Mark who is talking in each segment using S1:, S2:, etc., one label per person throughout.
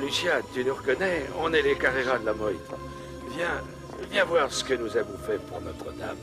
S1: Lucia, tu nous reconnais? On est les Carrera de la Moïte. Viens voir ce que nous avons fait pour Notre-Dame.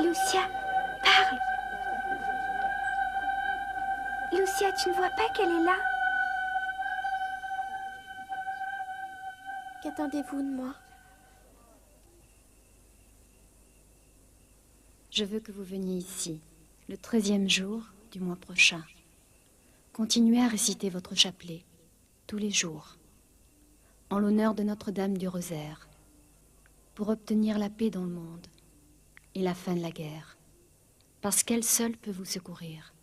S2: Lucia, parle. Lucia, tu ne vois pas qu'elle est là? Qu'attendez-vous de moi?
S3: Je veux que vous veniez ici, le 13e jour du mois prochain. Continuez à réciter votre chapelet, tous les jours, en l'honneur de Notre-Dame du Rosaire, pour obtenir la paix dans le monde et la fin de la guerre, parce qu'elle seule peut vous secourir.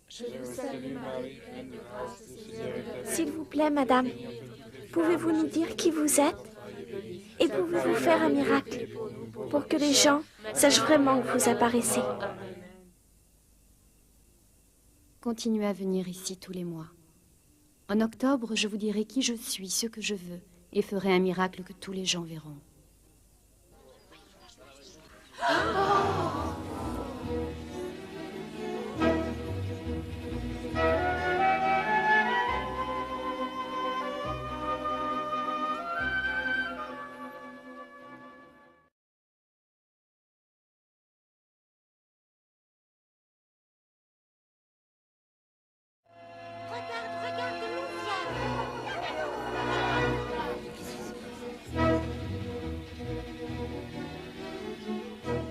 S4: Je vous salue Marie, pleine de grâce, le Seigneur est avec vous.
S2: S'il vous plaît, madame, pouvez-vous nous dire qui vous êtes? Et pouvez-vous faire un miracle pour que les gens sachent vraiment que vous apparaissez?
S3: Continuez à venir ici tous les mois. En octobre, je vous dirai qui je suis, ce que je veux, et ferai un miracle que tous les gens verront.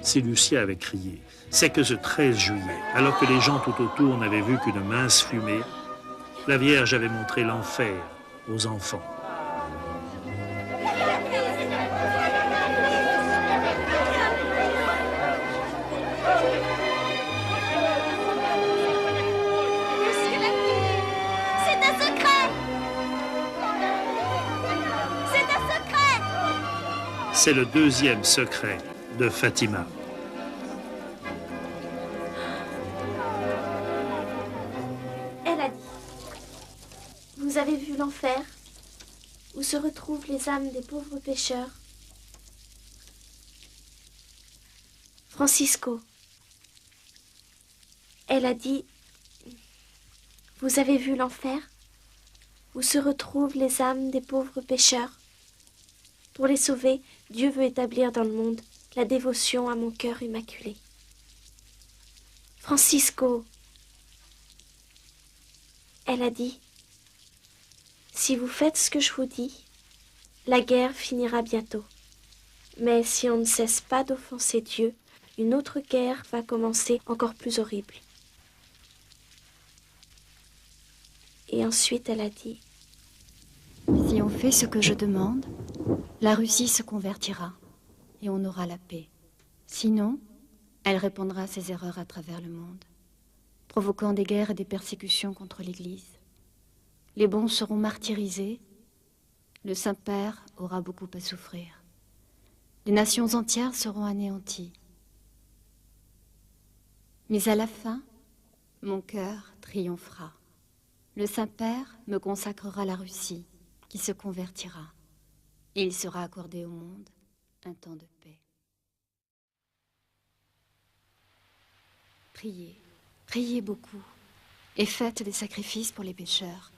S5: Si Lucia avait crié, c'est que ce 13 juillet, alors que les gens tout autour n'avaient vu qu'une mince fumée, la Vierge avait montré l'enfer aux enfants.
S2: C'est un secret! C'est un secret!
S5: C'est le 2e secret de Fatima.
S2: Elle a dit, vous avez vu l'enfer, où se retrouvent les âmes des pauvres pécheurs. Francisco, elle a dit, vous avez vu l'enfer, où se retrouvent les âmes des pauvres pécheurs. Pour les sauver, Dieu veut établir dans le monde la dévotion à mon cœur immaculé. Francisco, elle a dit, si vous faites ce que je vous dis, la guerre finira bientôt. Mais si on ne cesse pas d'offenser Dieu, une autre guerre va commencer encore plus horrible. Et ensuite, elle a dit,
S3: Si on fait ce que je demande, la Russie se convertira et on aura la paix. Sinon, elle répandra ses erreurs à travers le monde, provoquant des guerres et des persécutions contre l'Église. Les bons seront martyrisés, le Saint-Père aura beaucoup à souffrir. Les nations entières seront anéanties. Mais à la fin, mon cœur triomphera. Le Saint-Père me consacrera la Russie, qui se convertira, et il sera accordé au monde un temps de paix. Priez, priez beaucoup, et faites des sacrifices pour les pécheurs,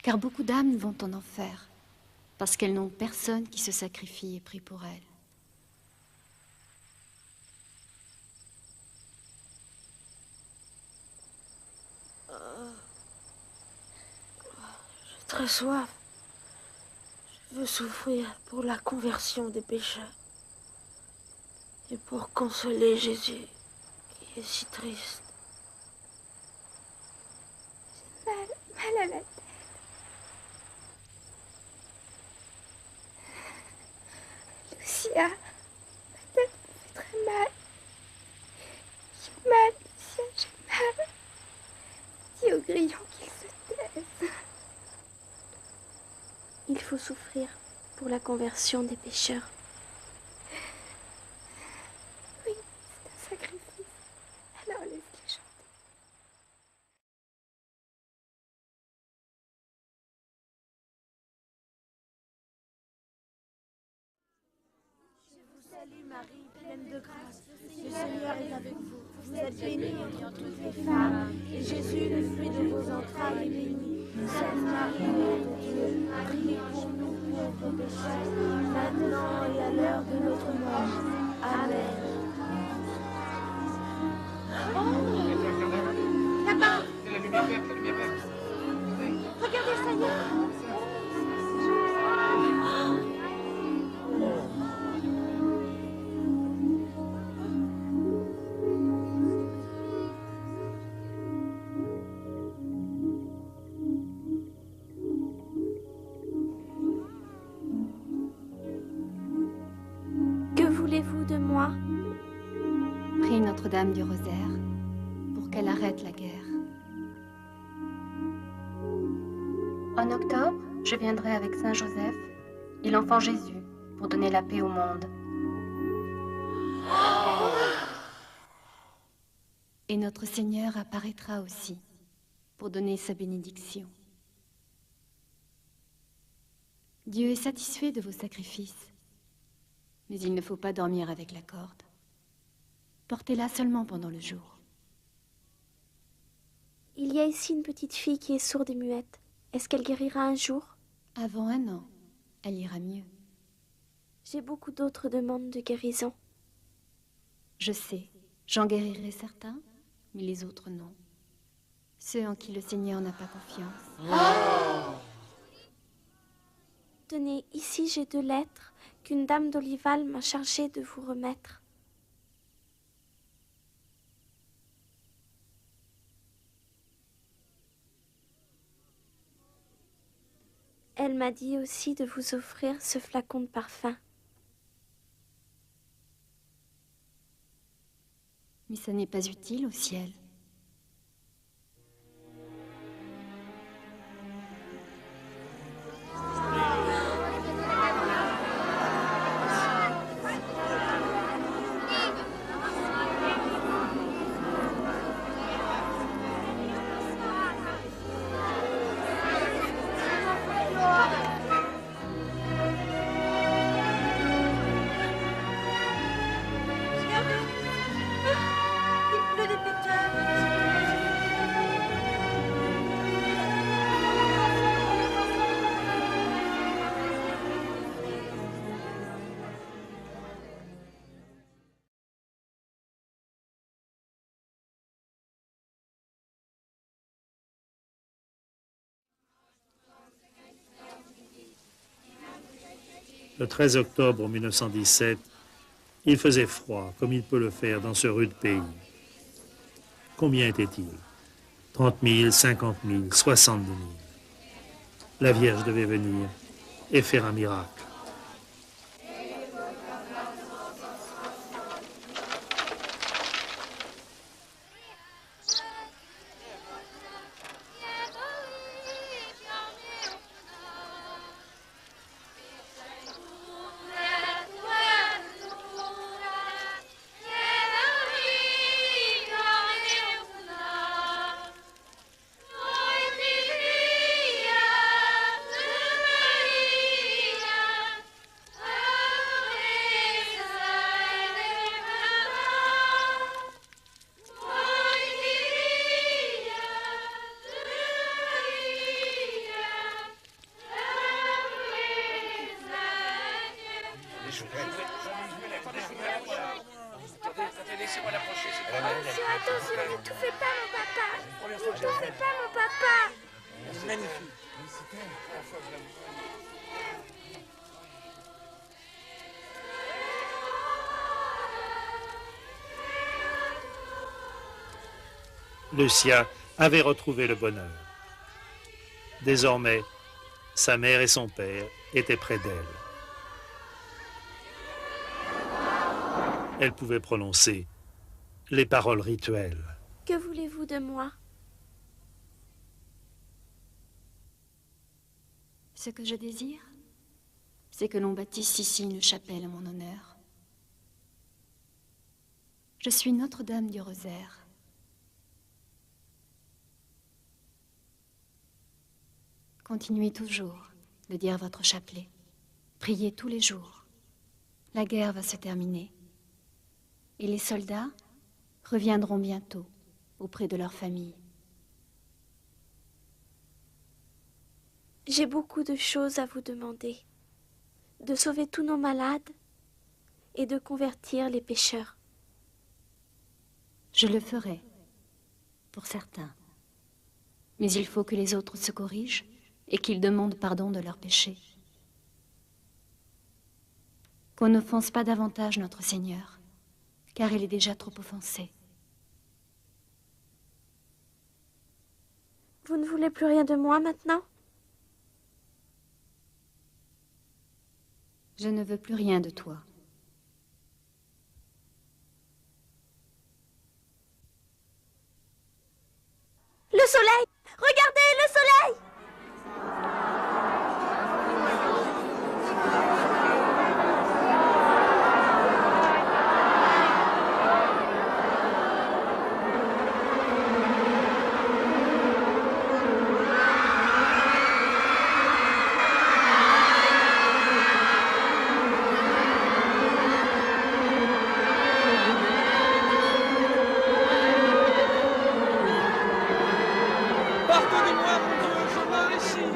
S3: car beaucoup d'âmes vont en enfer, parce qu'elles n'ont personne qui se sacrifie et prie pour elles.
S4: J'ai très soif. Je veux souffrir pour la conversion des pécheurs et pour consoler Jésus qui est si triste.
S2: mal à la tête. Lucia. Ma tête me fait très mal. J'ai mal, Lucia, j'ai mal. Dis au grillon qu'il se taise. Il faut souffrir pour la conversion des pécheurs. Oui, c'est un sacrifice. Alors laisse-les chanter.
S4: Salut Marie, pleine de grâce, le Seigneur est avec vous. Vous êtes bénie entre toutes les femmes, et Jésus, le fruit de vos entrailles, est béni. Sainte Marie, Mère de Dieu, priez pour nous pauvres pécheurs, maintenant et à l'heure de notre mort. Amen. Oh, là-bas.
S1: La lumière verte, la lumière verte.
S4: Regardez le Seigneur.
S2: Que voulez-vous de moi?
S3: Prie Notre-Dame du Rosaire pour qu'elle arrête la guerre. En octobre, je viendrai avec Saint Joseph et l'enfant Jésus pour donner la paix au monde. Et notre Seigneur apparaîtra aussi pour donner sa bénédiction. Dieu est satisfait de vos sacrifices, mais il ne faut pas dormir avec la corde. Portez-la seulement pendant le jour.
S2: Il y a ici une petite fille qui est sourde et muette. Est-ce qu'elle guérira un jour?
S3: Avant 1 an, elle ira mieux.
S2: J'ai beaucoup d'autres demandes de guérison.
S3: Je sais, j'en guérirai certains, mais les autres non. Ceux en qui le Seigneur n'a pas confiance.
S2: Tenez, ici j'ai 2 lettres qu'une dame d'Olival m'a chargée de vous remettre. Elle m'a dit aussi de vous offrir ce flacon de parfum.
S3: Mais ça n'est pas utile au ciel.
S5: Le 13 octobre 1917, il faisait froid, comme il peut le faire dans ce rude pays. Combien était-il? 30 000, 50 000, 70 000. La Vierge devait venir et faire un miracle.
S1: Laissez-moi l'approcher.
S2: Attention, n'étouffez pas mon papa. N'étouffez pas mon papa.
S1: Magnifique.
S5: Lucia avait retrouvé le bonheur. Désormais, sa mère et son père étaient près d'elle. Elle pouvait prononcer les paroles rituelles.
S2: Que voulez-vous de moi?
S3: Ce que je désire, c'est que l'on bâtisse ici une chapelle à mon honneur. Je suis Notre-Dame du Rosaire. Continuez toujours de dire votre chapelet. Priez tous les jours. La guerre va se terminer. Et les soldats reviendront bientôt auprès de leur famille.
S2: J'ai beaucoup de choses à vous demander. De sauver tous nos malades et de convertir les pécheurs.
S3: Je le ferai, pour certains. Mais il faut que les autres se corrigent et qu'ils demandent pardon de leurs péchés. Qu'on n'offense pas davantage notre Seigneur, car il est déjà trop offensé.
S2: Vous ne voulez plus rien de moi maintenant?
S3: Je ne veux plus rien de toi.
S2: Le soleil! Regardez, le soleil!
S1: Pardonnez-moi, mon Dieu, je meurs ici.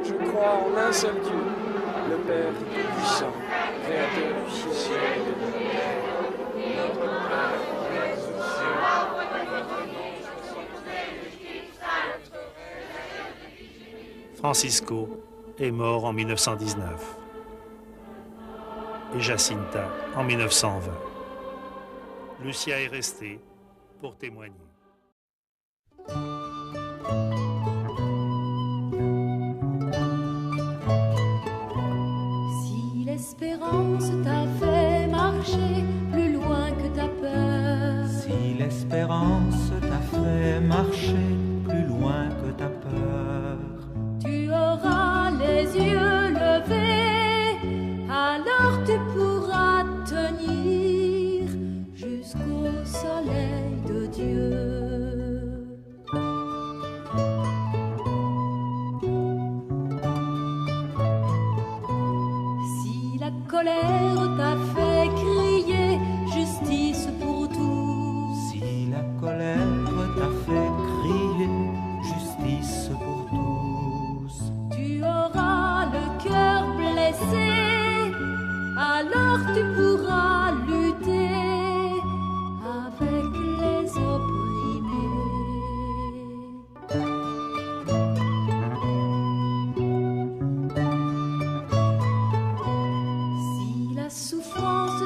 S1: Je crois en un seul Dieu, le Père Tout-Puissant, Créateur du ciel et de la terre.
S5: Francisco est mort en 1919 et Jacinta en 1920. Lucia est restée pour témoigner.
S6: Si l'espérance t'a fait marcher plus loin que ta peur,
S7: Si l'espérance t'a fait marcher plus loin que ta peur,
S6: tu auras les yeux levés, alors tu pourras tenir jusqu'au soleil de Dieu. Si la colère t'a fait crier justice pour tous,
S7: si la colère t'a fait crier justice pour tous,
S6: tu auras le cœur blessé, alors tu pourras lutter avec les opprimés. Si la souffrance